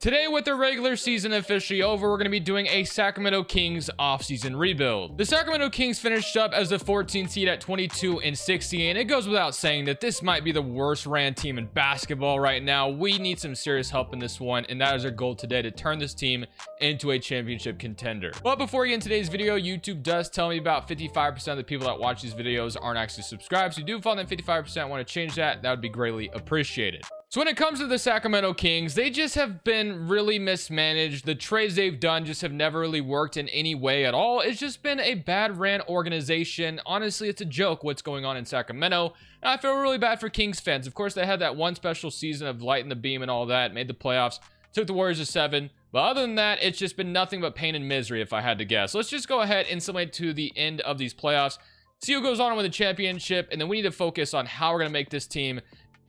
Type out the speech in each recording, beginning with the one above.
Today, with the regular season officially over, we're going to be doing a Sacramento Kings offseason rebuild. The Sacramento Kings finished up as the 14th seed at 22-60, and it goes without saying that this might be the worst ran team in basketball right now. We need some serious help in this one, and that is our goal today, to turn this team into a championship contender. But before we get into today's video, YouTube does tell me about 55% of the people that watch these videos aren't actually subscribed. So if you do fall in that 55%, want to change that, that would be greatly appreciated. So when it comes to the Sacramento Kings, they just have been really mismanaged. The trades they've done just have never really worked in any way at all. It's just been a bad ran organization. Honestly, it's a joke what's going on in Sacramento. And I feel really bad for Kings fans. Of course, they had that one special season of lighting the beam and all that, made the playoffs, took the Warriors to 7. But other than that, it's just been nothing but pain and misery, if I had to guess. Let's just go ahead and simulate to the end of these playoffs, see who goes on with the championship, and then we need to focus on how we're going to make this team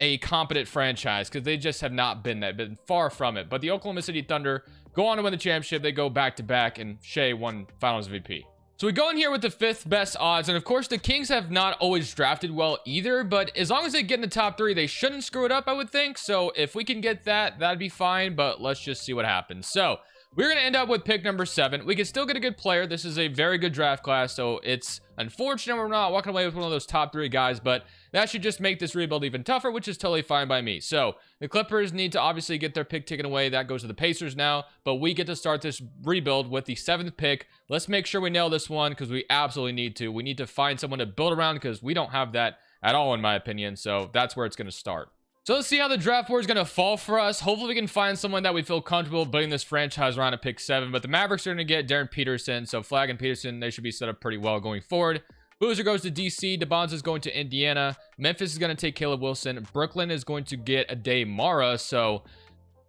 a competent franchise, because they just have not been that, been far from it. But the Oklahoma City Thunder go on to win the championship. They go back to back, and Shea won Finals MVP. So we go in here with the 5th best odds, and of course the Kings have not always drafted well either, but as long as they get in the top 3, they shouldn't screw it up, I would think. So if we can get that, that'd be fine, but let's just see what happens. So we're going to end up with pick number 7. We can still get a good player. This is a very good draft class, so it's unfortunate we're not walking away with one of those top 3 guys, but that should just make this rebuild even tougher, which is totally fine by me. So the Clippers need to obviously get their pick taken away. That goes to the Pacers now, but we get to start this rebuild with the 7th pick. Let's make sure we nail this one, because we absolutely need to. We need to find someone to build around, because we don't have that at all, in my opinion. So that's where it's going to start. So let's see how the draft board is going to fall for us. Hopefully we can find someone that we feel comfortable building this franchise around at pick 7. But the Mavericks are going to get Darren Peterson. So Flag and Peterson, they should be set up pretty well going forward. Boozer goes to DC. DeBonza is going to Indiana. Memphis is going to take Caleb Wilson. Brooklyn is going to get Ade Mara. So,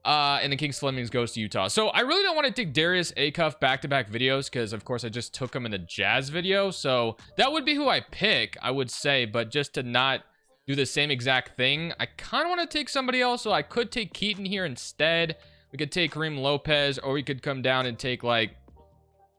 and the Kings Flemings goes to Utah. So I really don't want to take Darius Acuff back-to-back videos, because of course I just took him in the Jazz video. So that would be who I pick, I would say. But just to not do the same exact thing, I kind of want to take somebody else. So I could take Keaton here instead. We could take Kareem Lopez, or we could come down and take like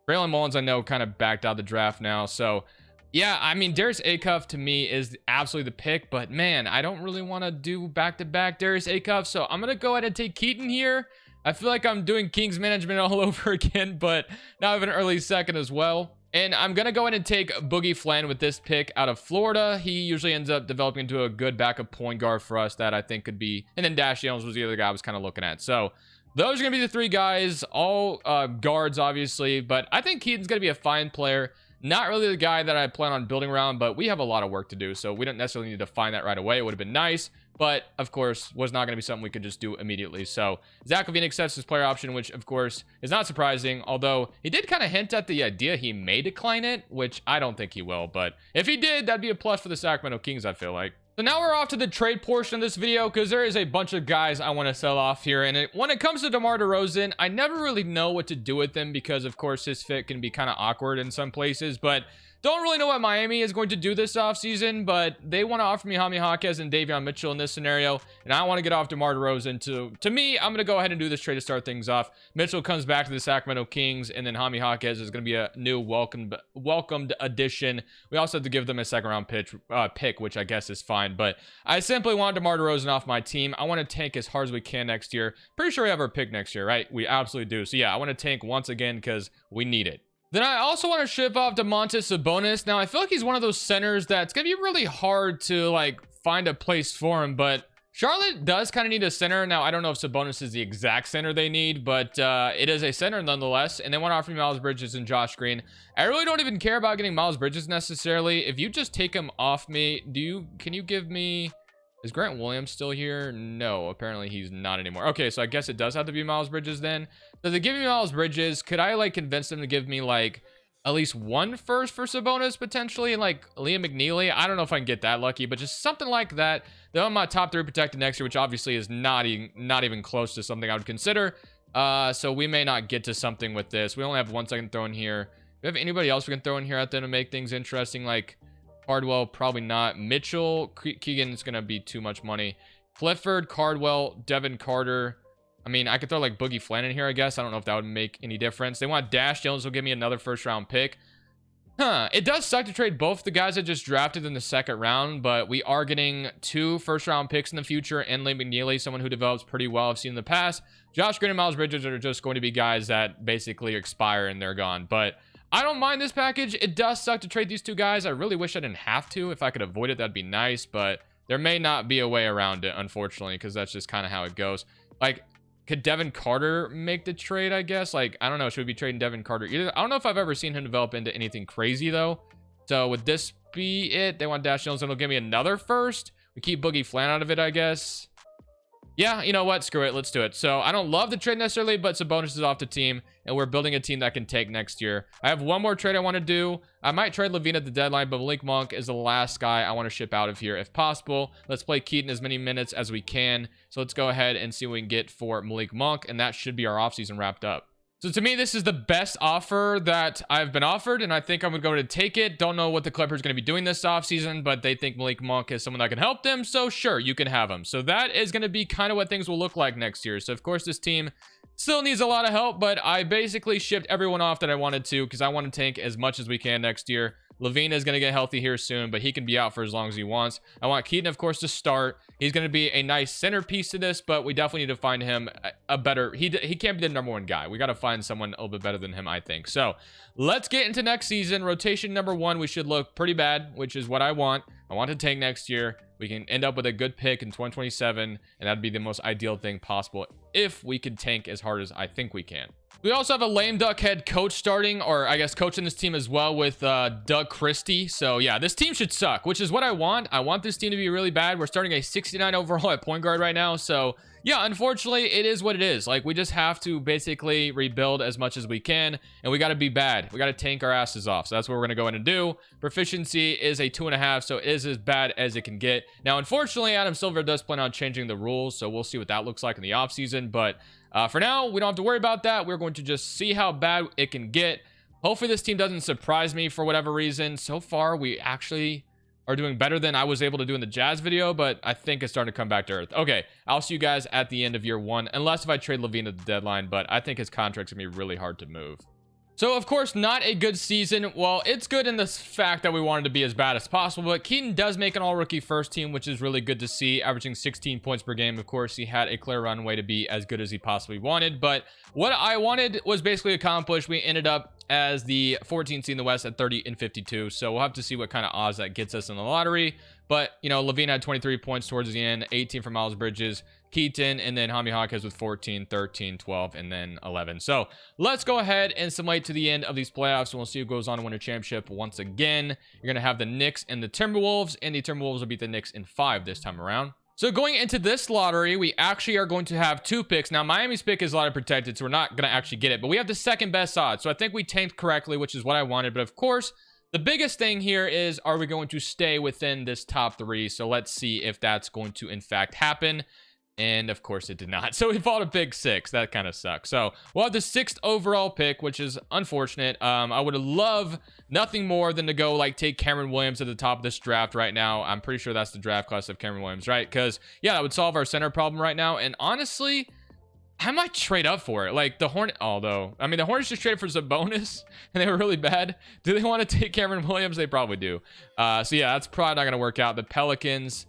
Braylon Mullins. I know kind of backed out the draft now. So yeah, I mean, Darius Acuff to me is absolutely the pick, but man, I don't really want to do back-to-back Darius Acuff, so I'm going to go ahead and take Keaton here. I feel like I'm doing Kings management all over again, but now I have an early second as well. And I'm going to go ahead and take Boogie Flan with this pick out of Florida. He usually ends up developing into a good backup point guard for us that I think could be, and then Dash Jones was the other guy I was kind of looking at. So those are going to be the 3 guys, all guards, obviously, but I think Keaton's going to be a fine player. Not really the guy that I plan on building around, but we have a lot of work to do, so we don't necessarily need to find that right away. It would have been nice, but of course was not going to be something we could just do immediately. So Zach LaVine accepts his player option, which of course is not surprising, although he did kind of hint at the idea he may decline it, which I don't think he will. But if he did, that'd be a plus for the Sacramento Kings, I feel like. So now we're off to the trade portion of this video, because there is a bunch of guys I want to sell off here. And when it comes to DeMar DeRozan, I never really know what to do with him, because of course his fit can be kind of awkward in some places. But don't really know what Miami is going to do this offseason, but they want to offer me Jaime Jaquez and Davion Mitchell in this scenario, and I want to get off DeMar DeRozan. To me, I'm going to go ahead and do this trade to start things off. Mitchell comes back to the Sacramento Kings, and then Jaime Jaquez is going to be a new welcomed addition. We also have to give them a second-round pick, which I guess is fine, but I simply want DeMar DeRozan off my team. I want to tank as hard as we can next year. Pretty sure we have our pick next year, right? We absolutely do. So yeah, I want to tank once again, because we need it. Then I also want to ship off Domantas Sabonis. Now, I feel like he's one of those centers that's going to be really hard to, like, find a place for him. But Charlotte does kind of need a center. Now, I don't know if Sabonis is the exact center they need, but it is a center nonetheless. And they want to offer me Miles Bridges and Josh Green. I really don't even care about getting Miles Bridges necessarily. If you just take him off me, can you give me... Is Grant Williams still here? No, apparently he's not anymore. Okay, so I guess it does have to be Miles Bridges then. So they give me Miles Bridges. Could I, like, convince them to give me, like, at least 1 first for Sabonis potentially, and, like, Liam McNeely? I don't know if I can get that lucky, but just something like that. They're on my top 3 protected next year, which obviously is not even close to something I would consider. So we may not get to something with this. We only have 1 second throw in here. Do we have anybody else we can throw in here at them to make things interesting? Like Cardwell, probably not. Mitchell, Keegan's going to be too much money. Clifford, Cardwell, Devin Carter. I mean, I could throw like Boogie Flan in here, I guess. I don't know if that would make any difference. They want Dash Jones will give me another first round pick. It does suck to trade both the guys that just drafted in the second round, but we are getting 2 first-round picks in the future, and Lee McNeely, someone who develops pretty well, I've seen in the past. Josh Green and Miles Bridges are just going to be guys that basically expire and they're gone. But I don't mind this package. It does suck to trade these 2 guys. I really wish I didn't have to. If I could avoid it, that'd be nice, but there may not be a way around it, unfortunately, because that's just kind of how it goes. Like, could Devin Carter make the trade, I guess? Like, I don't know. Should we be trading Devin Carter either? I don't know if I've ever seen him develop into anything crazy, though. So would this be it? They want Dash Jones, and they'll give me another first. We keep Boogie Flan out of it, I guess. Yeah, you know what? Screw it. Let's do it. So I don't love the trade necessarily, but some bonuses off the team, and we're building a team that can take next year. I have one more trade I want to do. I might trade Levine at the deadline, but Malik Monk is the last guy I want to ship out of here if possible. Let's play Keaton as many minutes as we can. So let's go ahead and see what we can get for Malik Monk, and that should be our offseason wrapped up. So to me, this is the best offer that I've been offered, and I think I'm going to take it. Don't know what the Clippers are going to be doing this offseason, but they think Malik Monk is someone that can help them, so sure, you can have him. So that is going to be kind of what things will look like next year. So of course, this team still needs a lot of help, but I basically shipped everyone off that I wanted to because I want to tank as much as we can next year. Levine is going to get healthy here soon, but he can be out for as long as he wants. I want Keaton, of course, to start. He's going to be a nice centerpiece to this, but we definitely need to find him a better... He can't be the #1 guy. We got to find someone a little bit better than him, I think. So let's get into next season. Rotation #1, we should look pretty bad, which is what I want. I want to tank next year. We can end up with a good pick in 2027, and that'd be the most ideal thing possible if we could tank as hard as I think we can. We also have a lame duck head coach starting, or I guess coaching this team as well with Doug Christie. So yeah, this team should suck, which is what I want. I want this team to be really bad. We're starting a 69 overall at point guard right now. So yeah, unfortunately, it is what it is. Like, we just have to basically rebuild as much as we can, and we got to be bad. We got to tank our asses off. So that's what we're going to go in and do. Proficiency is a 2.5, so it is as bad as it can get. Now, unfortunately, Adam Silver does plan on changing the rules, so we'll see what that looks like in the offseason. But for now, we don't have to worry about that. We're going to just see how bad it can get. Hopefully, this team doesn't surprise me for whatever reason. So far, we actually are doing better than I was able to do in the Jazz video, but I think it's starting to come back to earth. Okay, I'll see you guys at the end of year 1, unless if I trade Levine at the deadline, but I think his contract's gonna be really hard to move. So, of course, not a good season. Well, it's good in the fact that we wanted to be as bad as possible, but Keaton does make an all-rookie first team, which is really good to see, averaging 16 points per game. Of course, he had a clear runway to be as good as he possibly wanted, but what I wanted was basically accomplished. We ended up as the 14th seed in the West at 30-52, so we'll have to see what kind of odds that gets us in the lottery. But, you know, Levine had 23 points towards the end, 18 for Miles Bridges, Keaton, and then Jaime Jaquez with 14, 13, 12, and then 11. So let's go ahead and simulate to the end of these playoffs, and we'll see who goes on to win a championship once again. You're going to have the Knicks and the Timberwolves, and the Timberwolves will beat the Knicks in 5 this time around. So going into this lottery, we actually are going to have 2 picks. Now, Miami's pick is lottery protected, so we're not going to actually get it, but we have the second best odds. So I think we tanked correctly, which is what I wanted. But of course, the biggest thing here is, are we going to stay within this top 3? So let's see if that's going to, in fact, happen. And of course it did not. So we fought a big 6. That kind of sucks. So we'll have the 6th overall pick, which is unfortunate. I would love nothing more than to go like take Cameron Williams at the top of this draft right now. I'm pretty sure that's the draft class of Cameron Williams, right? Because yeah, that would solve our center problem right now. And honestly, I might trade up for it. Like the Hornet, although I mean the Hornets just traded for Sabonis and they were really bad. Do they want to take Cameron Williams? They probably do. So yeah, that's probably not going to work out. The Pelicans,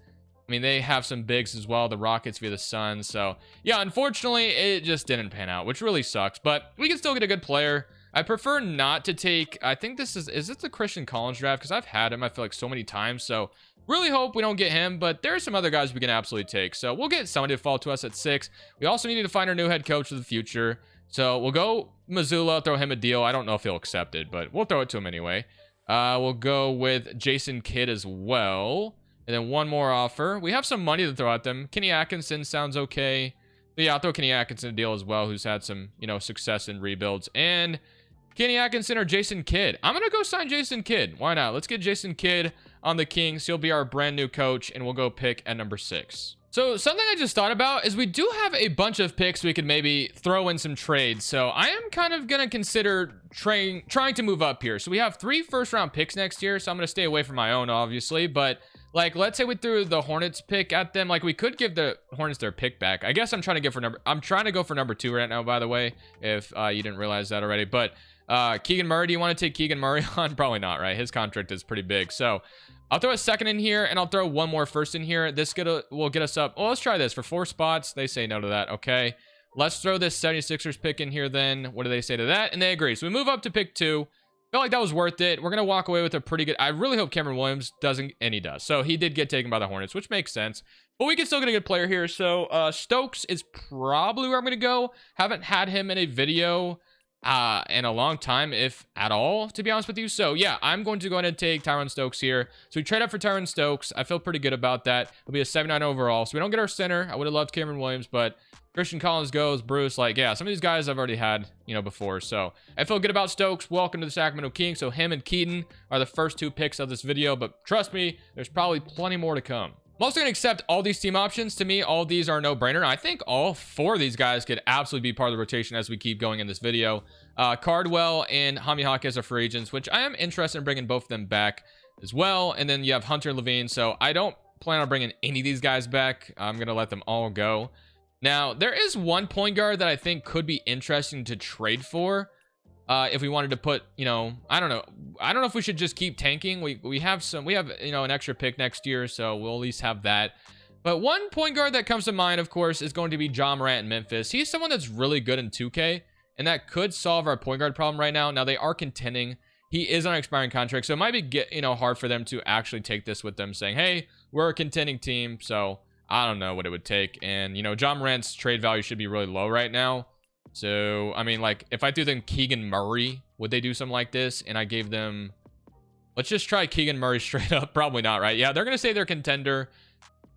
I mean, they have some bigs as well. The Rockets via the Suns. So, yeah, unfortunately, it just didn't pan out, which really sucks. But we can still get a good player. I prefer not to take... I think this is this the Christian Collins draft? Because I've had him, I feel like, so many times. So, really hope we don't get him. But there are some other guys we can absolutely take. So, we'll get somebody to fall to us at 6. We also need to find our new head coach of the future. So, we'll go Missoula, throw him a deal. I don't know if he'll accept it, but we'll throw it to him anyway. We'll go with Jason Kidd as well. And then one more offer. We have some money to throw at them. Kenny Atkinson sounds okay. But yeah, I'll throw Kenny Atkinson a deal as well, who's had some, you know, success in rebuilds. And Kenny Atkinson or Jason Kidd. I'm going to go sign Jason Kidd. Why not? Let's get Jason Kidd on the Kings. He'll be our brand new coach, and we'll go pick at number 6. So something I just thought about is we do have a bunch of picks we could maybe throw in some trades. So I am kind of going to consider trying to move up here. So we have 3 first-round picks next year, so I'm going to stay away from my own, obviously. But like, let's say we threw the Hornets pick at them. Like, we could give the Hornets their pick back. I guess I'm trying to go for number 2 right now, by the way, if you didn't realize that already. But Keegan Murray, do you want to take Keegan Murray on? Probably not, right? His contract is pretty big. So I'll throw a second in here, and I'll throw one more first in here. This will get us up. Well, let's try this for 4 spots. They say no to that. Okay. Let's throw this 76ers pick in here then. What do they say to that? And they agree. So we move up to pick 2. Felt like that was worth it. We're going to walk away with a pretty good... I really hope Cameron Williams doesn't, and he does. So he did get taken by the Hornets, which makes sense. But we can still get a good player here. So Stokes is probably where I'm going to go. Haven't had him in a video in a long time, if at all, to be honest with you. So yeah, I'm going to go ahead and take Tyrone Stokes here. So we trade up for Tyrone Stokes. I feel pretty good about that. It'll be a 79 overall. So we don't get our center. I would have loved Cameron Williams, but Christian Collins goes, Bruce, like, yeah, some of these guys I've already had, you know, before. So I feel good about Stokes. Welcome to the Sacramento Kings. So him and Keaton are the first 2 picks of this video, but trust me, there's probably plenty more to come. I'm also going to accept all these team options. To me, all of these are no brainer. I think all 4 of these guys could absolutely be part of the rotation as we keep going in this video. Cardwell and Jaime Jaquez are free agents, which I am interested in bringing both of them back as well. And then you have Hunter and Levine. So I don't plan on bringing any of these guys back. I'm going to let them all go. Now, there is one point guard that I think could be interesting to trade for. If we wanted to put, you know, I don't know if we should just keep tanking. We have, you know, an extra pick next year, so we'll at least have that. But one point guard that comes to mind, of course, is going to be Ja Morant in Memphis. He's someone that's really good in 2K, and that could solve our point guard problem right now. Now, they are contending. He is on an expiring contract, so it might be, you know, hard for them to actually take this with them saying, hey, we're a contending team. So I don't know what it would take. And, you know, Ja Morant's trade value should be really low right now. So, I mean, like, if I threw them Keegan Murray, would they do something like this? And I gave them... Let's just try Keegan Murray straight up. Probably not, right? Yeah, they're going to say they're contender.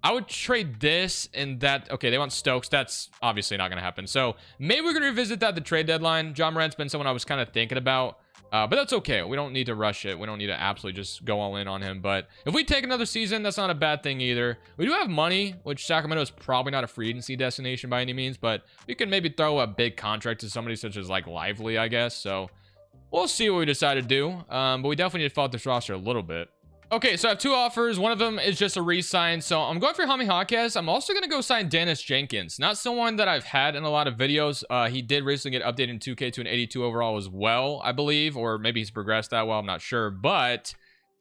I would trade this and that. Okay, they want Stokes. That's obviously not going to happen. So, maybe we're going to revisit that at the trade deadline. Ja Morant's been someone I was kind of thinking about. But that's okay. We don't need to rush it. We don't need to absolutely just go all in on him. But if we take another season, that's not a bad thing either. We do have money, which Sacramento is probably not a free agency destination by any means. But we can maybe throw a big contract to somebody such as like Lively, I guess. So we'll see what we decide to do. But we definitely need to fill out this roster a little bit. Okay, so I have 2 offers. One of them is just a re-sign. So I'm going for Jaime Jaquez. I'm also going to go sign Dennis Jenkins. Not someone that I've had in a lot of videos. He did recently get updated in 2K to an 82 overall as well, I believe. Or maybe he's progressed that well. I'm not sure. But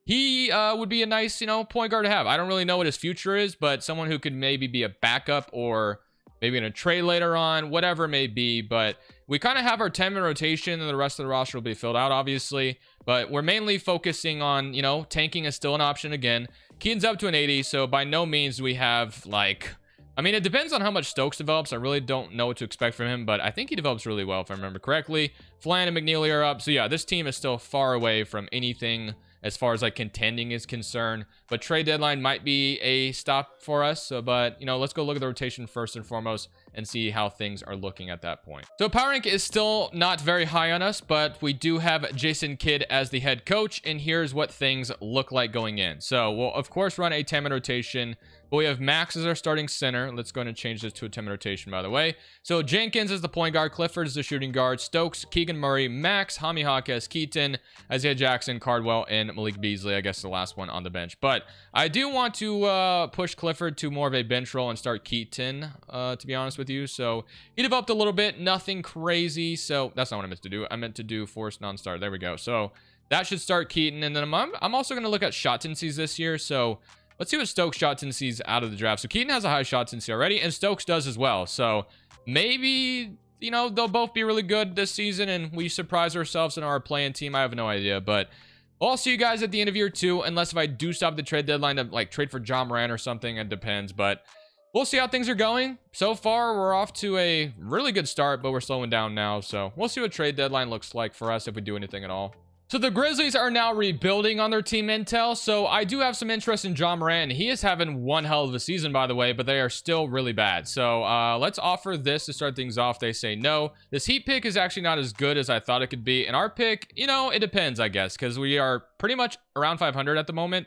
he would be a nice, you know, point guard to have. I don't really know what his future is, but someone who could maybe be a backup or maybe in a trade later on, whatever it may be. But we kind of have our 10-man rotation, and the rest of the roster will be filled out, obviously. But we're mainly focusing on, you know, tanking is still an option again. Keaton's up to an 80, so by no means do we have, like... I mean, it depends on how much Stokes develops. I really don't know what to expect from him, but I think he develops really well, if I remember correctly. Flan and McNeely are up. So, yeah, this team is still far away from anything as far as, like, contending is concerned. But trade deadline might be a stop for us. So, but, you know, let's go look at the rotation first and foremost and see how things are looking at that point. So power rank is still not very high on us, but we do have Jason Kidd as the head coach, and here's what things look like going in. So we'll of course run a 10-man rotation, but we have Max as our starting center. Let's go ahead and change this to a 10-man rotation, by the way. So Jenkins is the point guard, Clifford is the shooting guard, Stokes, Keegan Murray, Max, Jaime Jaquez, Keaton, Isaiah Jackson, Cardwell, and Malik Beasley, I guess the last one on the bench. But I do want to push Clifford to more of a bench role and start Keaton, to be honest with you. So he developed a little bit, nothing crazy. So that's not what I meant to do. I meant to do forced non-start. There we go. So that should start Keaton. And then I'm also going to look at shot tendencies this year. So let's see what Stokes shot tendencies out of the draft. So Keaton has a high shot tendency already, and Stokes does as well. So maybe, you know, they'll both be really good this season, and we surprise ourselves in our playing team. I have no idea, but I'll see you guys at the end of year 2, unless if I do stop the trade deadline to like trade for Ja Morant or something. It depends, but we'll see how things are going. So far, we're off to a really good start, but we're slowing down now. So we'll see what trade deadline looks like for us if we do anything at all. So the Grizzlies are now rebuilding on their team intel. So I do have some interest in Ja Morant. He is having one hell of a season, by the way, but they are still really bad. So let's offer this to start things off. They say no. This Heat pick is actually not as good as I thought it could be. And our pick, you know, it depends, I guess, because we are pretty much around 500 at the moment.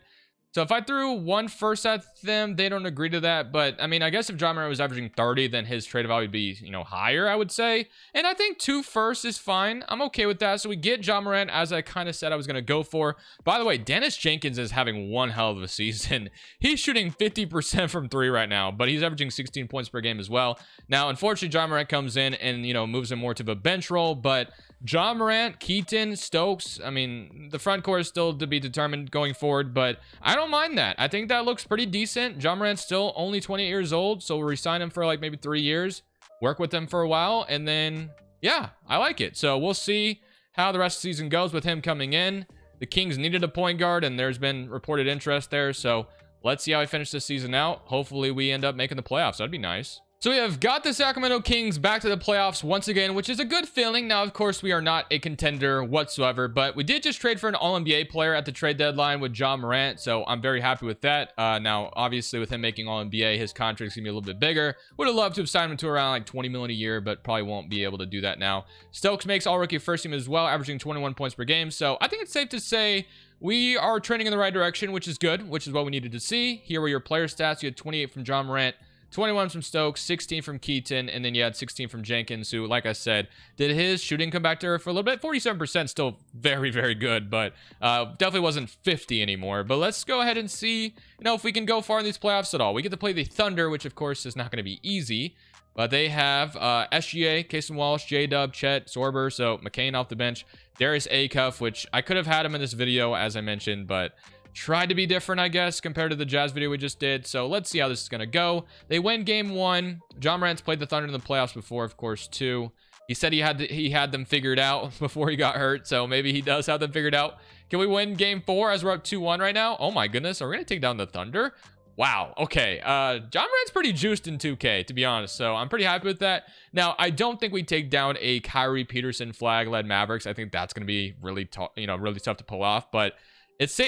So if I threw one first at them, they don't agree to that. But I mean, I guess if Ja Morant was averaging 30, then his trade value would be, higher, I would say. And I think 2 firsts is fine. I'm okay with that. So we get Ja Morant, as I kind of said I was going to go for. By the way, Dennis Jenkins is having one hell of a season. He's shooting 50% from 3 right now, but he's averaging 16 points per game as well. Now, unfortunately, Ja Morant comes in and, moves him more to the bench role, but Ja Morant, Keaton, Stokes, I mean, the front court is still to be determined going forward, but I don't mind that. I think that looks pretty decent. Ja Morant's still only 28 years old, so we'll resign him for like maybe 3 years, work with him for a while, and then, yeah, I like it. So we'll see how the rest of the season goes with him coming in. The Kings needed a point guard, and there's been reported interest there, so let's see how we finish this season out. Hopefully we end up making the playoffs. That'd be nice. So we have got the Sacramento Kings back to the playoffs once again, which is a good feeling. Now, of course, we are not a contender whatsoever, but we did just trade for an All-NBA player at the trade deadline with Ja Morant, so I'm very happy with that. Now, obviously, with him making All-NBA, his contract's going to be a little bit bigger. Would have loved to have signed him to around like $20 million a year, but probably won't be able to do that now. Stokes makes All-Rookie First Team as well, averaging 21 points per game, so I think it's safe to say we are trending in the right direction, which is good, which is what we needed to see. Here were your player stats. You had 28 from Ja Morant, 21 from Stokes, 16 from Keaton, and then you had 16 from Jenkins, who, like I said, did his shooting come back to earth for a little bit. 47% still very, very good, but definitely wasn't 50 anymore. But let's go ahead and see, if we can go far in these playoffs at all. We get to play the Thunder, which, of course, is not going to be easy. But they have SGA, Casey Walsh, J-Dub, Chet, Sorber, so McCain off the bench, Darius Acuff, which I could have had him in this video, as I mentioned, but tried to be different, I guess, compared to the Jazz video we just did. So let's see how this is going to go. They win game 1. Ja Morant's played the Thunder in the playoffs before, of course, too. He said he had them figured out before he got hurt, so maybe he does have them figured out. Can we win game 4 as we're up 2-1 right now? Oh my goodness, are we going to take down the Thunder? Wow, okay. Ja Morant's pretty juiced in 2K, to be honest, so I'm pretty happy with that. Now, I don't think we take down a Kyrie Peterson flag-led Mavericks. I think that's going to be really tough to pull off, but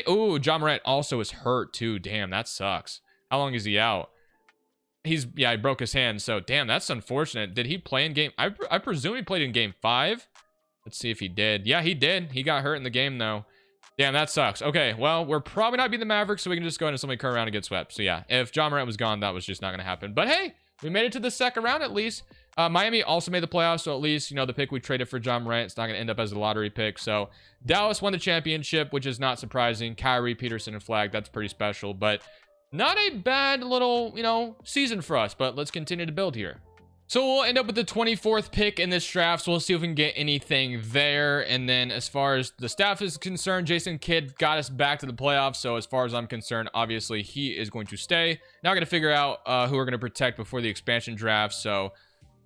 ooh, Ja Morant also is hurt too. Damn, that sucks. How long is he out? He broke his hand, so damn, that's unfortunate. Did he play in game? I presume he played in game 5. Let's see if he did. Yeah, he did. He got hurt in the game though. Damn, that sucks. Okay, well, we're probably not beating the Mavericks, so we can just go ahead and simply turn around and get swept. So yeah, if Ja Morant was gone, that was just not going to happen. But hey, we made it to the second round at least. Miami also made the playoffs, so at least, the pick we traded for Ja Morant, it's not going to end up as a lottery pick. So Dallas won the championship, which is not surprising. Kyrie, Peterson, and Flag, that's pretty special. But not a bad little, season for us. But let's continue to build here. So we'll end up with the 24th pick in this draft, so we'll see if we can get anything there. And then as far as the staff is concerned, Jason Kidd got us back to the playoffs. So as far as I'm concerned, obviously he is going to stay. Now I got to figure out who we're going to protect before the expansion draft. So,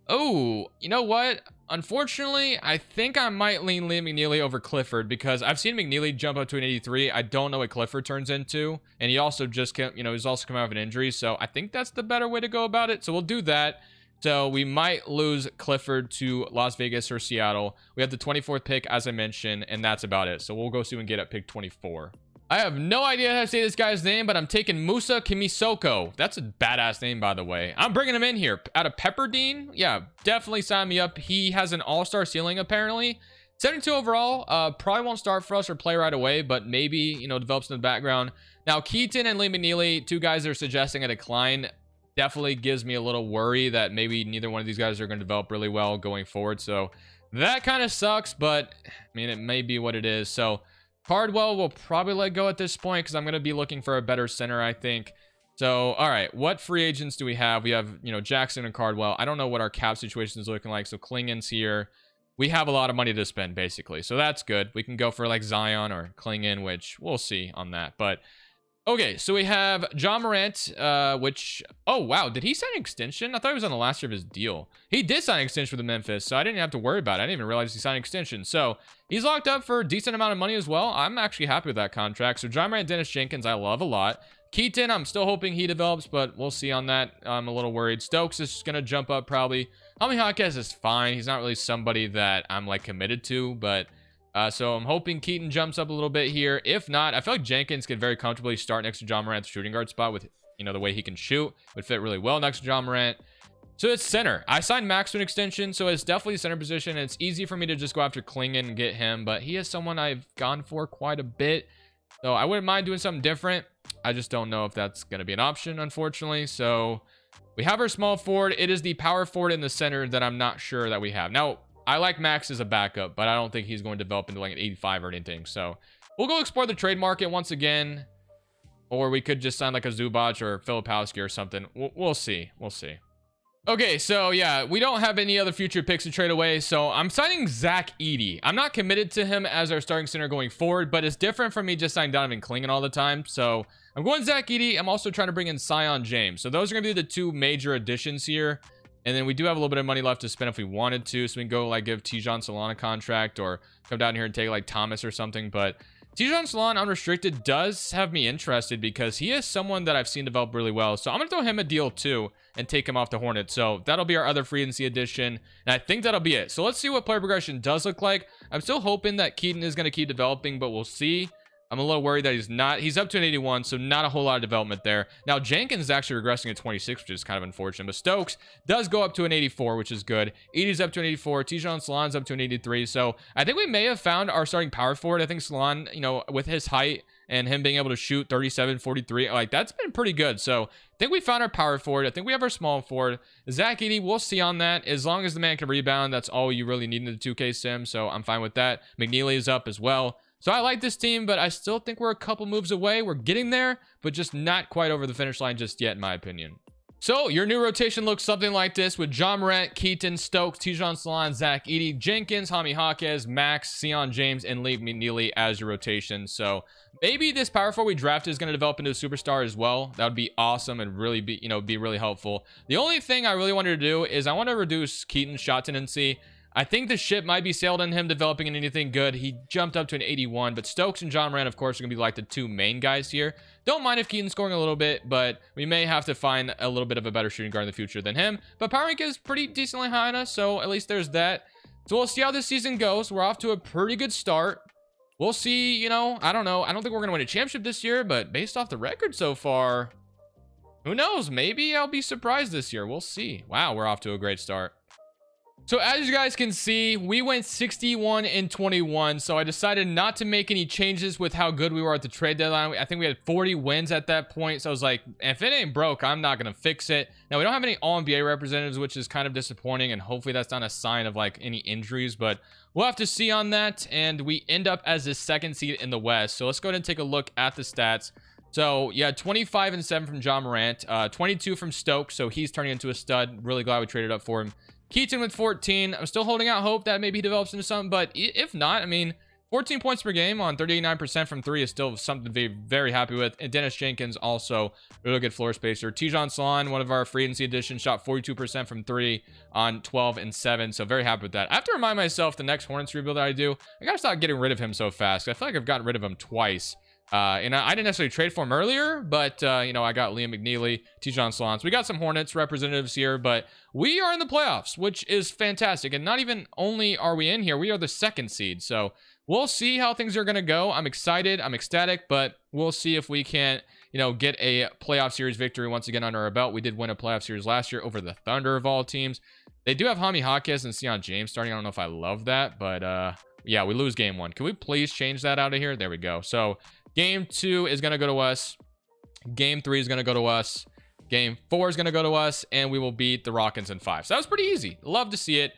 oh, you know what? Unfortunately, I think I might lean Liam McNeely over Clifford because I've seen McNeely jump up to an 83. I don't know what Clifford turns into. And he also just, he's also come out of an injury. So I think that's the better way to go about it. So we'll do that. So we might lose Clifford to Las Vegas or Seattle. We have the 24th pick, as I mentioned, and that's about it. So we'll go see if we can get at pick 24. I have no idea how to say this guy's name, but I'm taking Musa Kimisoko. That's a badass name, by the way. I'm bringing him in here. Out of Pepperdine? Yeah, definitely sign me up. He has an all-star ceiling, apparently. 72 overall. Probably won't start for us or play right away, but maybe, develops in the background. Now, Keaton and Lee McNeely, 2 guys that are suggesting a decline, definitely gives me a little worry that maybe neither one of these guys are going to develop really well going forward. So that kind of sucks, but I mean, it may be what it is. So Cardwell will probably let go at this point because I'm going to be looking for a better center, I think. So, all right, what free agents do we have? We have, Jackson and Cardwell. I don't know what our cap situation is looking like. So Klingon's here. We have a lot of money to spend, basically. So that's good. We can go for like Zion or Klingon, which we'll see on that. But okay, so we have Ja Morant, which, oh, wow, did he sign an extension? I thought he was on the last year of his deal. He did sign an extension with the Memphis, so I didn't have to worry about it. I didn't even realize he signed an extension. So he's locked up for a decent amount of money as well. I'm actually happy with that contract. So Ja Morant, Dennis Jenkins, I love a lot. Keaton, I'm still hoping he develops, but we'll see on that. I'm a little worried. Stokes is going to jump up probably. Tommy Hawkes is fine. He's not really somebody that I'm, like, committed to, but so I'm hoping Keaton jumps up a little bit here. If not, I feel like Jenkins could very comfortably start next to Ja Morant's shooting guard spot with, the way he can shoot. Would fit really well next to Ja Morant. So it's center. I signed Max to an extension, so it's definitely a center position. It's easy for me to just go after Klingon and get him, but he is someone I've gone for quite a bit. So I wouldn't mind doing something different. I just don't know if that's going to be an option, unfortunately. So we have our small forward. It is the power forward in the center that I'm not sure that we have. Now, I like Max as a backup, but I don't think he's going to develop into like an 85 or anything. So we'll go explore the trade market once again. Or we could just sign like a Zubac or Filipowski or something. We'll see. We'll see. Okay, so yeah, we don't have any other future picks to trade away, so I'm signing Zach Edey. I'm not committed to him as our starting center going forward, but it's different from me just signing Donovan Clingan all the time. So I'm going Zach Edey. I'm also trying to bring in Sion James. So those are going to be the two major additions here. And then we do have a little bit of money left to spend if we wanted to. So we can go like give Tijan Solana a contract or come down here and take like Thomas or something. But Tijan Solana unrestricted does have me interested because he is someone that I've seen develop really well. So I'm going to throw him a deal too and take him off the Hornets. So that'll be our other free agency addition. And I think that'll be it. So let's see what player progression does look like. I'm still hoping that Keaton is going to keep developing, but we'll see. I'm a little worried that he's not. He's up to an 81, so not a whole lot of development there. Now, Jenkins is actually regressing at 26, which is kind of unfortunate. But Stokes does go up to an 84, which is good. Edey's up to an 84. Tijan Salon's up to an 83. So I think we may have found our starting power forward. I think Salon, you know, with his height and him being able to shoot 37, 43, like that's been pretty good. So I think we found our power forward. I think we have our small forward. Zach Edey, we'll see on that. As long as the man can rebound, that's all you really need in the 2K sim. So I'm fine with that. McNeely is up as well. So I like this team, but I still think we're a couple moves away. We're getting there, but just not quite over the finish line just yet, in my opinion. So your new rotation looks something like this with Ja Morant, Keaton, Stokes, Tijan Salon, Zach Edey, Jenkins, Jaime Jaquez, Max, Sion James, and Lee McNeely as your rotation. So maybe this power forward we drafted is going to develop into a superstar as well. That would be awesome and really be, be really helpful. The only thing I really wanted to do is I want to reduce Keaton's shot tendency. I think the ship might be sailed on him developing in anything good. He jumped up to an 81, but Stokes and Ja Morant, of course, are going to be like the two main guys here. Don't mind if Keaton's scoring a little bit, but we may have to find a little bit of a better shooting guard in the future than him. But power rank is pretty decently high on us, so at least there's that. So we'll see how this season goes. We're off to a pretty good start. We'll see, I don't know. I don't think we're going to win a championship this year, but based off the record so far, who knows? Maybe I'll be surprised this year. We'll see. Wow, we're off to a great start. So as you guys can see, we went 61-21. So I decided not to make any changes with how good we were at the trade deadline. I think we had 40 wins at that point. So I was like, if it ain't broke, I'm not going to fix it. Now we don't have any All-NBA representatives, which is kind of disappointing. And hopefully that's not a sign of like any injuries, but we'll have to see on that. And we end up as the second seed in the West. So let's go ahead and take a look at the stats. So yeah, 25-7 from Ja Morant, 22 from Stokes. So he's turning into a stud. Really glad we traded up for him. Keaton with 14. I'm still holding out hope that maybe he develops into something, but if not, I mean, 14 points per game on 39% from three is still something to be very happy with. And Dennis Jenkins also really good floor spacer. Tijan Salon, one of our free agency additions, shot 42% from three on 12-7. So very happy with that. I have to remind myself the next Hornets rebuild that I do, I gotta stop getting rid of him so fast. I feel like I've gotten rid of him twice. And I didn't necessarily trade for him earlier, but, I got Liam McNeely, Tijan Salon. So we got some Hornets representatives here, but we are in the playoffs, which is fantastic. And not even only are we in here, we are the second seed. So we'll see how things are going to go. I'm excited. I'm ecstatic, but we'll see if we can't, get a playoff series victory once again under our belt. We did win a playoff series last year over the Thunder of all teams. They do have Jaime Jaquez and Sion James starting. I don't know if I love that, but, yeah, we lose game one. Can we please change that out of here? There we go. So game 2 is going to go to us. Game 3 is going to go to us. Game 4 is going to go to us. And we will beat the Rockets in 5. So that was pretty easy. Love to see it.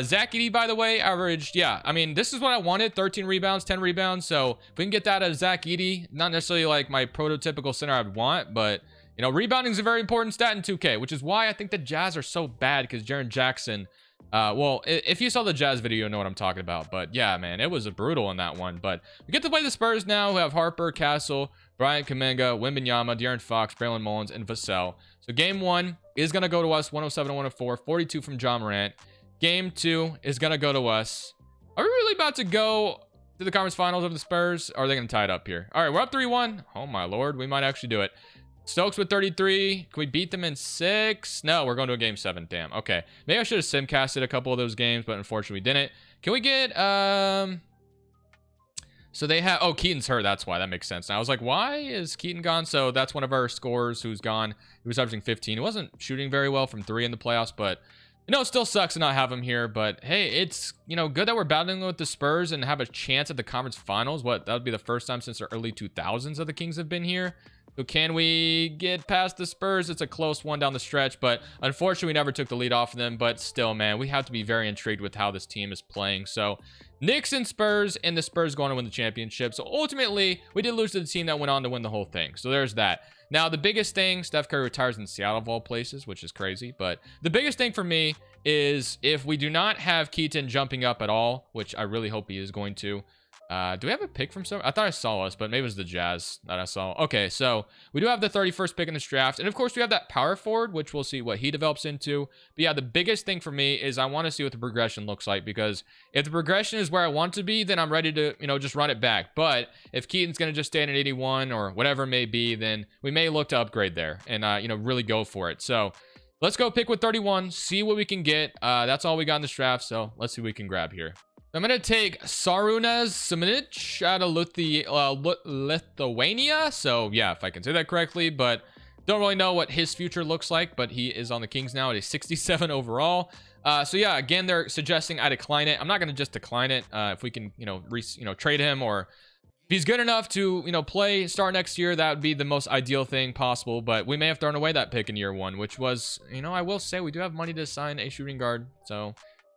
Zach Edey, by the way, averaged, this is what I wanted. 13 rebounds, 10 rebounds. So if we can get that out of Zach Edey, not necessarily like my prototypical center I'd want, but, rebounding is a very important stat in 2K, which is why I think the Jazz are so bad because Jaren Jackson... well, if you saw the Jazz video, you'll know what I'm talking about. But yeah, man, it was brutal in that one. But we get to play the Spurs now, who have Harper, Castle, Bryant Kuminga, Wembanyama, De'Aaron Fox, Braylon Mullins, and Vassell. So game 1 is going to go to us, 107-104, 42 from Ja Morant. Game 2 is going to go to us. Are we really about to go to the conference finals of the Spurs? Or are they going to tie it up here? All right, we're up 3-1. Oh, my Lord. We might actually do it. Stokes with 33. Can we beat them in 6? No, we're going to a game 7. Damn. Okay. Maybe I should have simcasted a couple of those games, but unfortunately we didn't. Can we get, so they have, oh, Keaton's hurt. That's why. That makes sense. And I was like, why is Keaton gone? So that's one of our scorers who's gone. He was averaging 15. He wasn't shooting very well from 3 in the playoffs, but, it still sucks to not have him here. But, hey, it's, good that we're battling with the Spurs and have a chance at the conference finals. That would be the first time since the early 2000s that the Kings have been here. So can we get past the Spurs? It's a close one down the stretch, but unfortunately we never took the lead off of them. But still, man, we have to be very intrigued with how this team is playing. So Knicks and Spurs, and the Spurs going to win the championship. So ultimately, we did lose to the team that went on to win the whole thing. So there's that. Now, the biggest thing, Steph Curry retires in Seattle of all places, which is crazy. But the biggest thing for me is if we do not have Keaton jumping up at all, which I really hope he is going to. Do we have a pick from somewhere? I thought I saw us, but maybe it was the Jazz that I saw. Okay, so we do have the 31st pick in this draft. And of course, we have that power forward, which we'll see what he develops into. But yeah, the biggest thing for me is I want to see what the progression looks like, because if the progression is where I want to be, then I'm ready to, just run it back. But if Keaton's going to just stay in at 81 or whatever it may be, then we may look to upgrade there and, really go for it. So let's go pick with 31, see what we can get. That's all we got in this draft. So let's see what we can grab here. I'm going to take Sarunas Simonic out of Lithuania. So, yeah, if I can say that correctly, but don't really know what his future looks like, but he is on the Kings now at a 67 overall. So, yeah, again, they're suggesting I decline it. I'm not going to just decline it. If we can, trade him, or if he's good enough to, start next year, that would be the most ideal thing possible. But we may have thrown away that pick in year one, which was, I will say we do have money to sign a shooting guard. So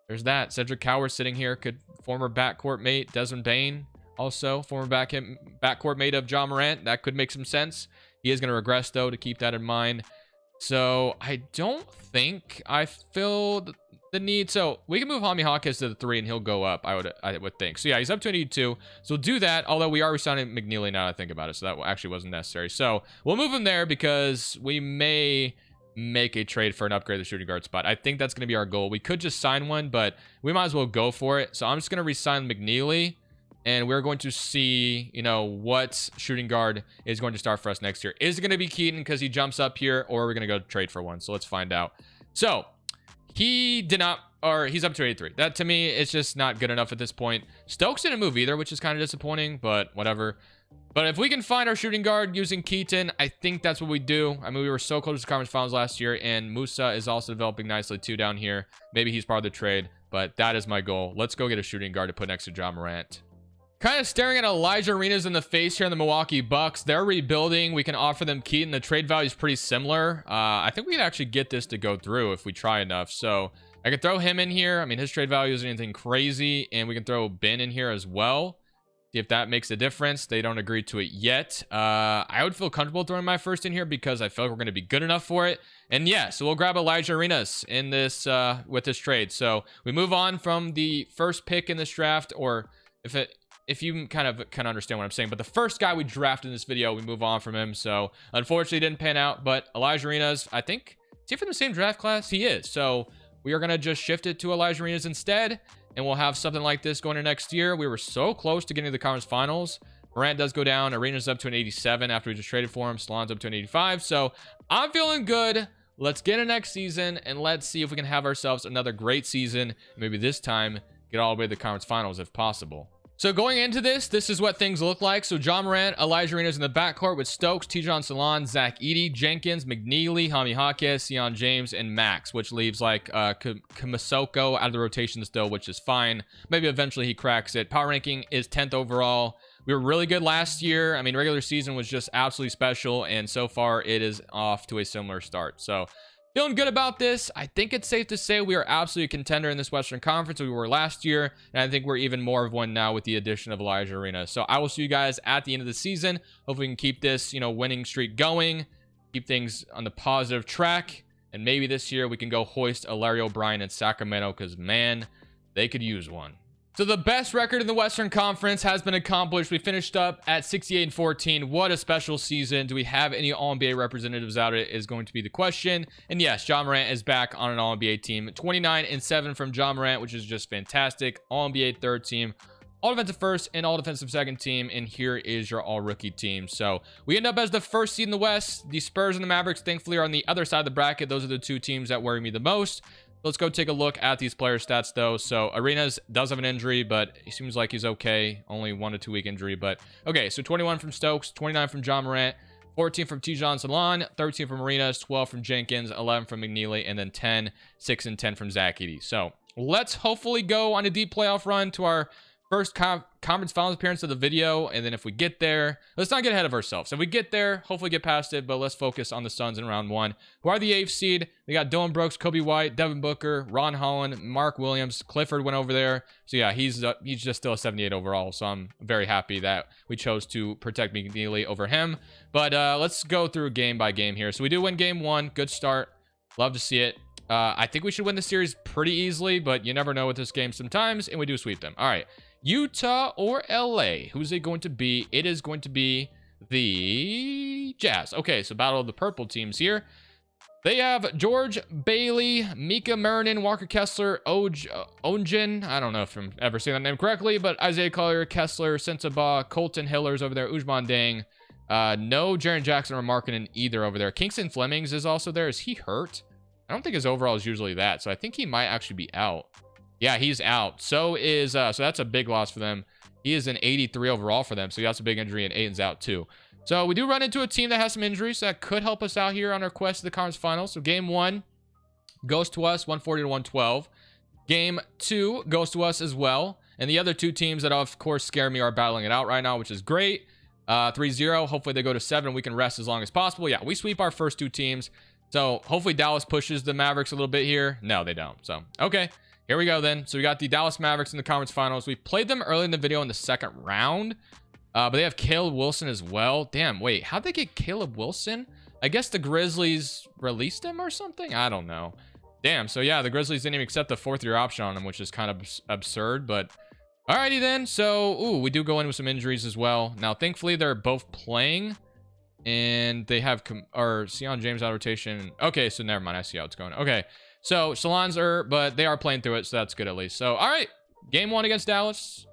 there's that. Cedric Coward sitting here, former backcourt mate. Desmond Bane, also former backcourt mate of Ja Morant. That could make some sense. He is going to regress, though, to keep that in mind. So I don't think I filled the need. So we can move Jaime Jaquez to the 3, and he'll go up, I would think. So yeah, he's up to an 82. So we'll do that, although we are resigning McNeely now that I think about it. So that actually wasn't necessary. So we'll move him there because we may make a trade for an upgrade the shooting guard spot. I think that's going to be our goal. We could just sign one, but we might as well go for it. So I'm just going to resign McNeely, and we're going to see, what shooting guard is going to start for us next year. Is it going to be Keaton because he jumps up here, or are we going to go trade for one? So let's find out. So he did not, or he's up to 83. That to me, it's just not good enough at this point. Stokes didn't move either, which is kind of disappointing, but whatever. But if we can find our shooting guard using Keaton, I think that's what we do. I mean, we were so close to the conference finals last year, and Musa is also developing nicely too down here. Maybe he's part of the trade, but that is my goal. Let's go get a shooting guard to put next to Ja Morant. Kind of staring at Elijah Arenas in the face here in the Milwaukee Bucks. They're rebuilding. We can offer them Keaton. The trade value is pretty similar. I think we can actually get this to go through if we try enough. So I could throw him in here. I mean, his trade value isn't anything crazy, and we can throw Ben in here as well. See if that makes a difference. They don't agree to it yet. I would feel comfortable throwing my first in here because I feel like we're going to be good enough for it. And yeah, so we'll grab Elijah Arenas in this with this trade. So we move on from the first pick in this draft, or if you kind of understand what I'm saying, but the first guy we drafted in this video, we move on from him. So unfortunately, it didn't pan out. But Elijah Arenas, I think, is he from the same draft class? He is. So we are going to just shift it to Elijah Arenas instead, and we'll have something like this going into next year. We were so close to getting to the conference finals. Morant does go down. Arenas up to an 87 after we just traded for him. Salon's up to an 85. So I'm feeling good. Let's get it next season, and let's see if we can have ourselves another great season. Maybe this time get all the way to the conference finals if possible. So going into this is what things look like. So Ja Morant, Elijah Arenas in the backcourt with Stokes, Tijon Salon, Zach Edey, Jenkins, McNeely, Jaime Jaquez, Sion James, and Max, which leaves like Kumasoko out of the rotation still, which is fine. Maybe eventually he cracks it. Power ranking is 10th overall. We were really good last year. I mean, regular season was just absolutely special, and so far it is off to a similar start. So feeling good about this. I think it's safe to say we are absolutely a contender in this Western Conference. We were last year, and I think we're even more of one now with the addition of Elijah Arenas. So I will see you guys at the end of the season. Hopefully we can keep this, winning streak going, keep things on the positive track, and maybe this year we can go hoist a Larry O'Brien in Sacramento, because, man, they could use one. So the best record in the Western Conference has been accomplished. We finished up at 68-14. What a special season. Do we have any All-NBA representatives out? It is going to be the question. And yes, Ja Morant is back on an All-NBA team. 29-7 from Ja Morant, which is just fantastic. All-NBA third team, all-defensive first, and all-defensive second team. And here is your all-rookie team. So we end up as the first seed in the West. The Spurs and the Mavericks, thankfully, are on the other side of the bracket. Those are the two teams that worry me the most. Let's go take a look at these player stats, though. So Arenas does have an injury, but he seems like he's okay. Only 1 to 2 week injury, but okay. So 21 from Stokes, 29 from Ja Morant, 14 from Tijon Salon, 13 from Arenas, 12 from Jenkins, 11 from McNeely, and then 10, 6, and 10 from Zach Edey. So let's hopefully go on a deep playoff run to our first conference finals appearance of the video, and then if we get there, let's not get ahead of ourselves. If we get there, hopefully get past it, but let's focus on the Suns in round 1, who are the 8th seed. They got Dylan Brooks, Kobe White, Devin Booker, Ron Holland, Mark Williams. Clifford went over there, so yeah, he's just still a 78 overall, so I'm very happy that we chose to protect McNeely over him. But let's go through game by game here. So we do win game 1, good start, love to see it. I think we should win the series pretty easily, but you never know with this game sometimes, and we do sweep them. All right, Utah or LA? Who's it going to be? It is going to be the Jazz. Okay, so battle of the purple teams here. They have George Bailey, Mika Marinin, Walker Kessler, Onjin. I don't know if I'm ever saying that name correctly, but Isaiah Collier, Kessler, Sensabaugh, Colton Hiller's over there, Ujman Dang. No Jaren Jackson or Markkinen either over there. Kingston Flemings is also there. Is he hurt? I don't think his overall is usually that, so I think he might actually be out. Yeah, he's out. So that's a big loss for them. He is an 83 overall for them, so that's a big injury, and Aiden's out too. So we do run into a team that has some injuries that could help us out here on our quest to the conference finals. So game 1 goes to us, 140 to 112. Game 2 goes to us as well. And the other two teams that, of course, scare me are battling it out right now, which is great. 3-0. Hopefully they go to 7. We can rest as long as possible. Yeah, we sweep our first 2 teams. So hopefully Dallas pushes the Mavericks a little bit here. No, they don't. So, okay. Here we go then. So we got the Dallas Mavericks in the conference finals. We played them early in the video in the second round. But they have Caleb Wilson as well. Damn, wait. How'd they get Caleb Wilson? I guess the Grizzlies released him or something? I don't know. Damn, so yeah, the Grizzlies didn't even accept the 4th-year option on him, which is kind of absurd. But alrighty then. So, we do go in with some injuries as well. Now, thankfully, they're both playing. And they have Sion James out of rotation. Okay, so never mind. I see how it's going. Okay, so Salons are, but they are playing through it, so that's good at least. So, all right, game 1 against Dallas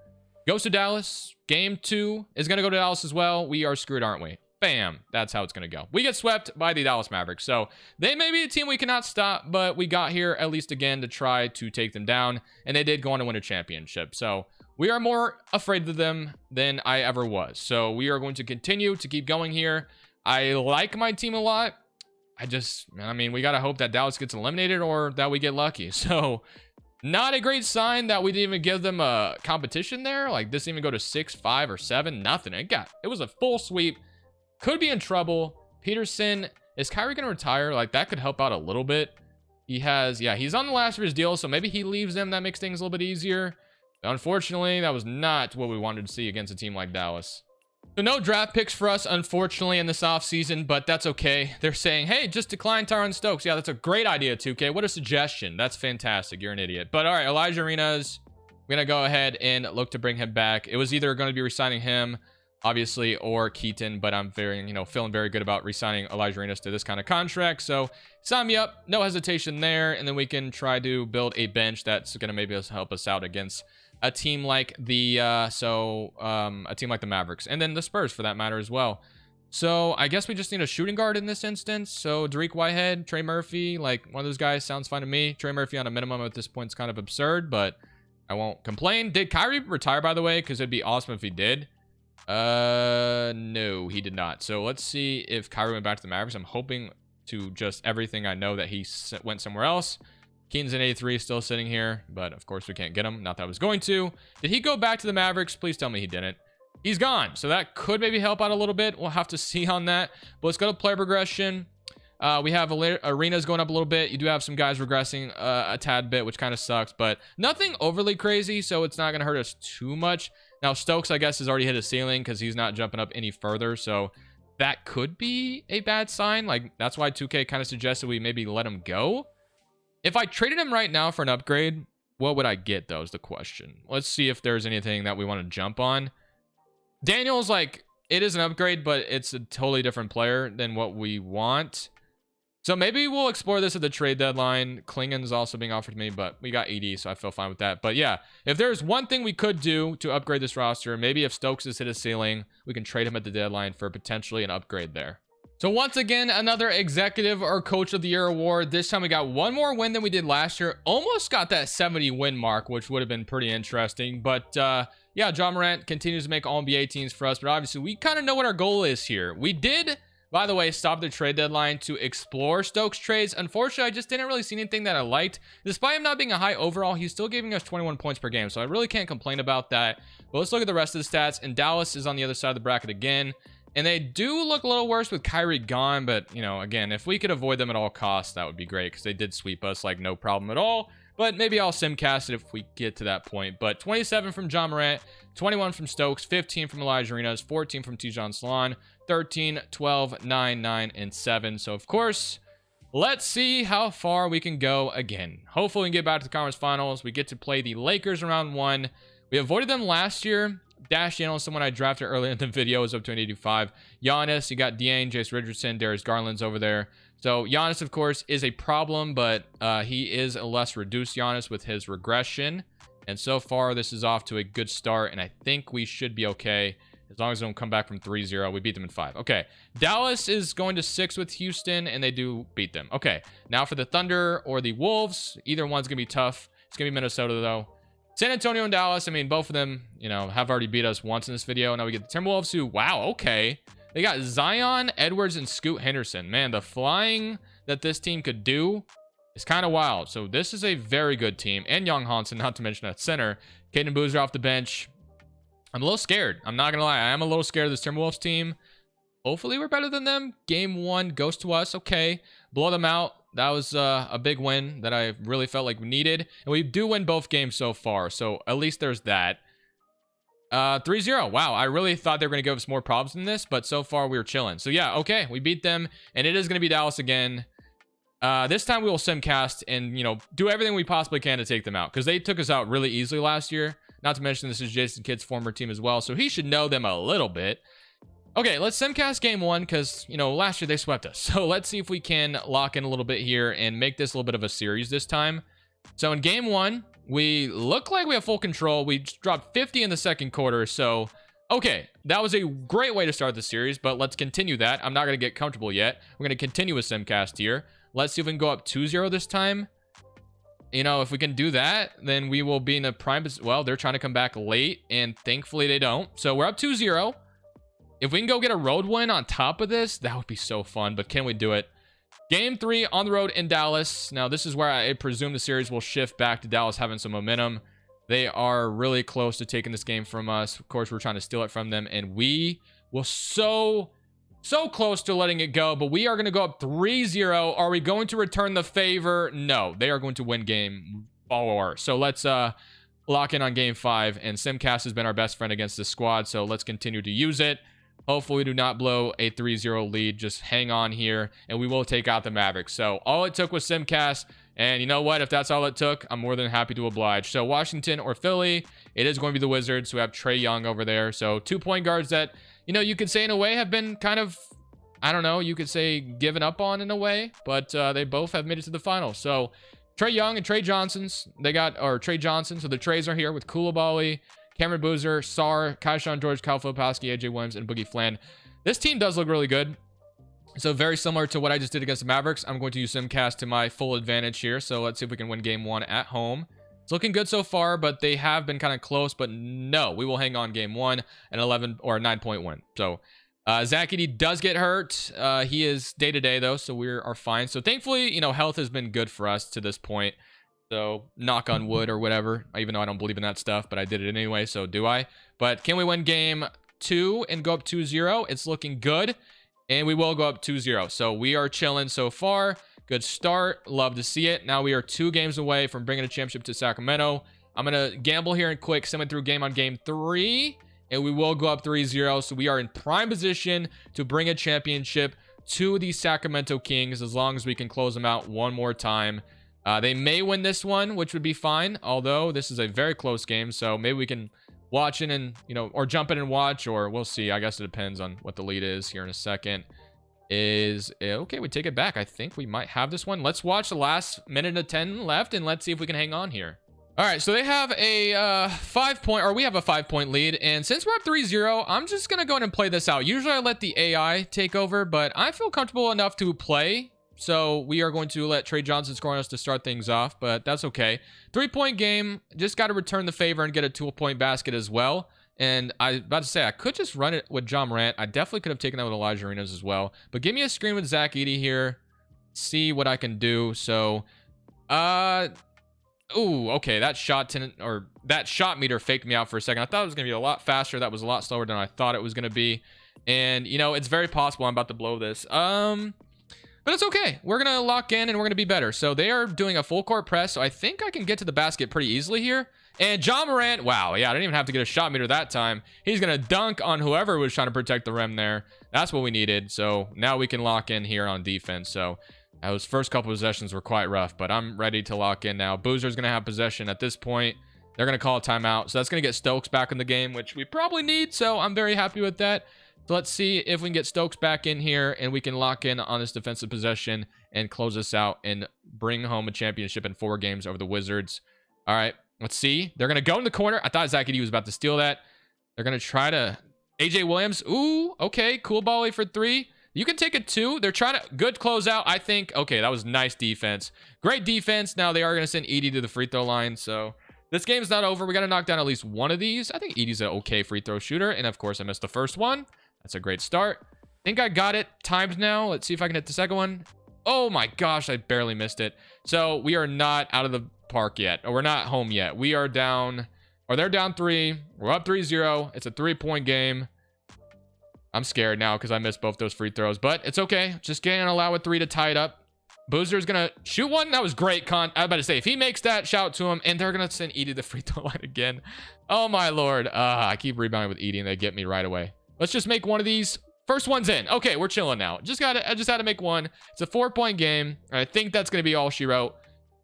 goes to Dallas. Game 2 is going to go to Dallas as well. We are screwed, aren't we? Bam. That's how it's going to go. We get swept by the Dallas Mavericks. So they may be a team we cannot stop, but we got here at least again to try to take them down. And they did go on to win a championship. So we are more afraid of them than I ever was. So we are going to continue to keep going here. I like my team a lot. I mean, we got to hope that Dallas gets eliminated or that we get lucky. So not a great sign that we didn't even give them a competition there. Like this didn't even go to 6, 5, or 7. Nothing. It was a full sweep. Could be in trouble. Peterson, is Kyrie going to retire? Like that could help out a little bit. He's on the last of his deal. So maybe he leaves them. That makes things a little bit easier. Unfortunately, that was not what we wanted to see against a team like Dallas. So no draft picks for us, unfortunately, in this offseason, but that's okay. They're saying, hey, just decline Tyron Stokes. Yeah, that's a great idea, 2K. What a suggestion. That's fantastic. You're an idiot. But all right, Elijah Arenas, we're going to go ahead and look to bring him back. It was either going to be re-signing him, obviously, or Keaton, but I'm feeling very good about re-signing Elijah Arenas to this kind of contract. So sign me up. No hesitation there. And then we can try to build a bench that's going to maybe help us out against a team like the Mavericks, and then the Spurs for that matter as well. So I guess we just need a shooting guard in this instance. So Dariq Whitehead, Trey Murphy, like one of those guys sounds fine to me. Trey Murphy on a minimum at this point is kind of absurd, but I won't complain. Did Kyrie retire, by the way? Because it'd be awesome if he did. No, he did not. So let's see if Kyrie went back to the Mavericks. I'm hoping to just everything I know that he went somewhere else. Keen's an 83 still sitting here, but of course we can't get him. Not that I was going to. Did he go back to the Mavericks? Please tell me he didn't. He's gone. So that could maybe help out a little bit. We'll have to see on that. But let's go to player progression. We have Arenas going up a little bit. You do have some guys regressing a tad bit, which kind of sucks, but nothing overly crazy, so it's not going to hurt us too much. Now, Stokes, I guess, has already hit his ceiling because he's not jumping up any further, so that could be a bad sign. Like, that's why 2K kind of suggested we maybe let him go. If I traded him right now for an upgrade, what would I get, though, is the question. Let's see if there's anything that we want to jump on. Daniel's like, it is an upgrade, but it's a totally different player than what we want. So maybe we'll explore this at the trade deadline. Klingon's also being offered to me, but we got ED, so I feel fine with that. But yeah, if there's one thing we could do to upgrade this roster, maybe if Stokes has hit his ceiling, we can trade him at the deadline for potentially an upgrade there. So once again, another executive or coach of the year award. This time we got one more win than we did last year. Almost got that 70 win mark, which would have been pretty interesting. But yeah, Ja Morant continues to make all NBA teams for us. But obviously, we kind of know what our goal is here. We did By the way, stopped the trade deadline to explore Stokes trades. Unfortunately, I just didn't really see anything that I liked. Despite him not being a high overall, he's still giving us 21 points per game, so I really can't complain about that. But let's look at the rest of the stats. And Dallas is on the other side of the bracket again. And they do look a little worse with Kyrie gone, but, you know, again, if we could avoid them at all costs, that would be great, because they did sweep us, like, no problem at all. But maybe I'll simcast it if we get to that point. But 27 from Ja Morant, 21 from Stokes, 15 from Elijah Arenas, 14 from Tijon Salon, 13, 12, 9, 9, and 7. So, of course, let's see how far we can go again. Hopefully, we can get back to the conference finals. We get to play the Lakers round 1. We avoided them last year. Dash Channel, someone I drafted earlier in the video, is up to an 85. Giannis, you got Dieng, Jace Richardson, Darius Garland's over there. So Giannis, of course, is a problem, but he is a less reduced Giannis with his regression. And so far, this is off to a good start, and I think we should be okay as long as they don't come back from 3-0. We beat them in 5. Okay, Dallas is going to 6 with Houston, and they do beat them. Okay, now for the Thunder or the Wolves, either one's going to be tough. It's going to be Minnesota, though. San Antonio and Dallas, I mean, both of them, you know, have already beat us once in this video. Now we get the Timberwolves, who, wow, okay. They got Zion, Edwards, and Scoot Henderson. Man, the flying that this team could do is kind of wild. So this is a very good team. And Young Hansen, not to mention at center. Caden Boozer off the bench. I'm a little scared. I'm not going to lie. I am a little scared of this Timberwolves team. Hopefully we're better than them. Game 1 goes to us. Okay. Blow them out. That was a big win that I really felt like we needed. And we do win both games so far. So at least there's that. 3-0. Wow, I really thought they were going to give us more problems than this, but so far we were chilling. So yeah, okay, we beat them, and it is going to be Dallas again. This time we will simcast and, you know, do everything we possibly can to take them out, because they took us out really easily last year. Not to mention this is Jason Kidd's former team as well, so he should know them a little bit. Okay, let's simcast game 1, because, you know, last year they swept us. So let's see if we can lock in a little bit here and make this a little bit of a series this time. So in game 1, we look like we have full control. We dropped 50 in the second quarter. So, okay, that was a great way to start the series, but let's continue that. I'm not going to get comfortable yet. We're going to continue with simcast here. Let's see if we can go up 2-0 this time. You know, if we can do that, then we will be in a prime. Well, they're trying to come back late, and thankfully they don't. So we're up 2-0. If we can go get a road win on top of this, that would be so fun, but can we do it? Game 3 on the road in Dallas. Now, this is where I presume the series will shift back to Dallas having some momentum. They are really close to taking this game from us. Of course, we're trying to steal it from them, and we will so close to letting it go, but we are going to go up 3-0. Are we going to return the favor? No, they are going to win game 4. So let's lock in on game 5, and simcast has been our best friend against this squad, so let's continue to use it. Hopefully we do not blow a 3-0 lead. Just hang on here, and we will take out the Mavericks. So all it took was simcast, and you know what? If that's all it took, I'm more than happy to oblige. So Washington or Philly, it is going to be the Wizards. We have Trae Young over there. So 2 point guards that, you know, you could say in a way have been kind of, I don't know, you could say given up on in a way, but they both have made it to the finals. So Trae Young and Trey Johnson, so the Trays are here with Koulibaly, Cameron Boozer, Sarr, Kaishan George, Kyle Filipowski, AJ Williams, and Boogie Flan. This team does look really good. So very similar to what I just did against the Mavericks. I'm going to use simcast to my full advantage here. So let's see if we can win game 1 at home. It's looking good so far, but they have been kind of close. But no, we will hang on game 1 and 11 or 9-point win. So Zach Edey does get hurt. He is day-to-day, though, so we are fine. So thankfully, you know, health has been good for us to this point. So knock on wood or whatever, even though I don't believe in that stuff, but I did it anyway, so do I? But can we win game 2 and go up 2-0? It's looking good, and we will go up 2-0. So we are chilling so far. Good start. Love to see it. Now we are 2 games away from bringing a championship to Sacramento. I'm going to gamble here and quick, send it through game on game 3, and we will go up 3-0. So we are in prime position to bring a championship to the Sacramento Kings as long as we can close them out one more time. They may win this one, which would be fine, although this is a very close game, so maybe we can watch it and, you know, or jump in and watch, or we'll see. I guess it depends on what the lead is here in a second. Okay, we take it back. I think we might have this one. Let's watch the last minute of 10 left, and let's see if we can hang on here. All right, so they have a 5-point, or we have a 5-point lead, and since we're up 3-0, I'm just going to go ahead and play this out. Usually I let the AI take over, but I feel comfortable enough to play. So we are going to let Trey Johnson score on us to start things off, but that's okay. 3-point game. Just got to return the favor and get a 2-point basket as well. And I was about to say, I could just run it with Ja Morant. I definitely could have taken that with Elijah Arenas as well. But give me a screen with Zach Edey here. See what I can do. So, ooh, okay. That shot meter faked me out for a second. I thought it was going to be a lot faster. That was a lot slower than I thought it was going to be. And, you know, it's very possible I'm about to blow this. But it's okay. We're going to lock in and we're going to be better. So they are doing a full court press. So I think I can get to the basket pretty easily here. And Ja Morant, wow, yeah, I didn't even have to get a shot meter that time. He's going to dunk on whoever was trying to protect the rim there. That's what we needed. So now we can lock in here on defense. So those first couple of possessions were quite rough, but I'm ready to lock in now. Boozer's going to have possession at this point. They're going to call a timeout. So that's going to get Stokes back in the game, which we probably need. So I'm very happy with that. So let's see if we can get Stokes back in here and we can lock in on this defensive possession and close this out and bring home a championship in 4 games over the Wizards. All right, let's see. They're going to go in the corner. I thought Zach Edey was about to steal that. They're going to try to... AJ Williams. Ooh, okay. Cool volley for 3. You can take it 2. They're trying to... Good closeout, I think. Okay, that was nice defense. Great defense. Now they are going to send Edey to the free throw line, so... This game's not over. We got to knock down at least one of these. I think Edey's an okay free throw shooter. And of course, I missed the first one. That's a great start. I think I got it timed now. Let's see if I can hit the second one. Oh my gosh, I barely missed it. So we are not out of the park yet. Or we're not home yet. We are down, or they're down 3. We're up 3-0. It's a 3-point game. I'm scared now because I missed both those free throws. But it's okay. Just getting allow a 3 to tie it up. Boozer's going to shoot one. That was great. I was about to say, if he makes that, shout to him. And they're going to send Edey to the free throw line again. Oh my lord. I keep rebounding with Edey and they get me right away. Let's just make one of these. First one's in. Okay, we're chilling now. I just had to make one. It's a 4-point game. I think that's going to be all she wrote.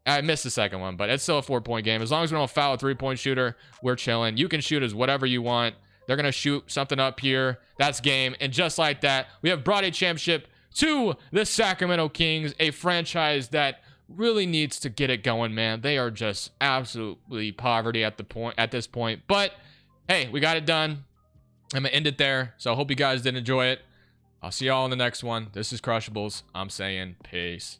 I missed the second one, but it's still a 4-point game. As long as we don't foul a 3-point shooter, we're chilling. You can shoot as whatever you want. They're going to shoot something up here. That's game. And just like that, we have brought a championship to the Sacramento Kings, a franchise that really needs to get it going, man. They are just absolutely poverty at this point. But hey, we got it done. I'm going to end it there. So I hope you guys did enjoy it. I'll see y'all in the next one. This is Crushables. I'm saying peace.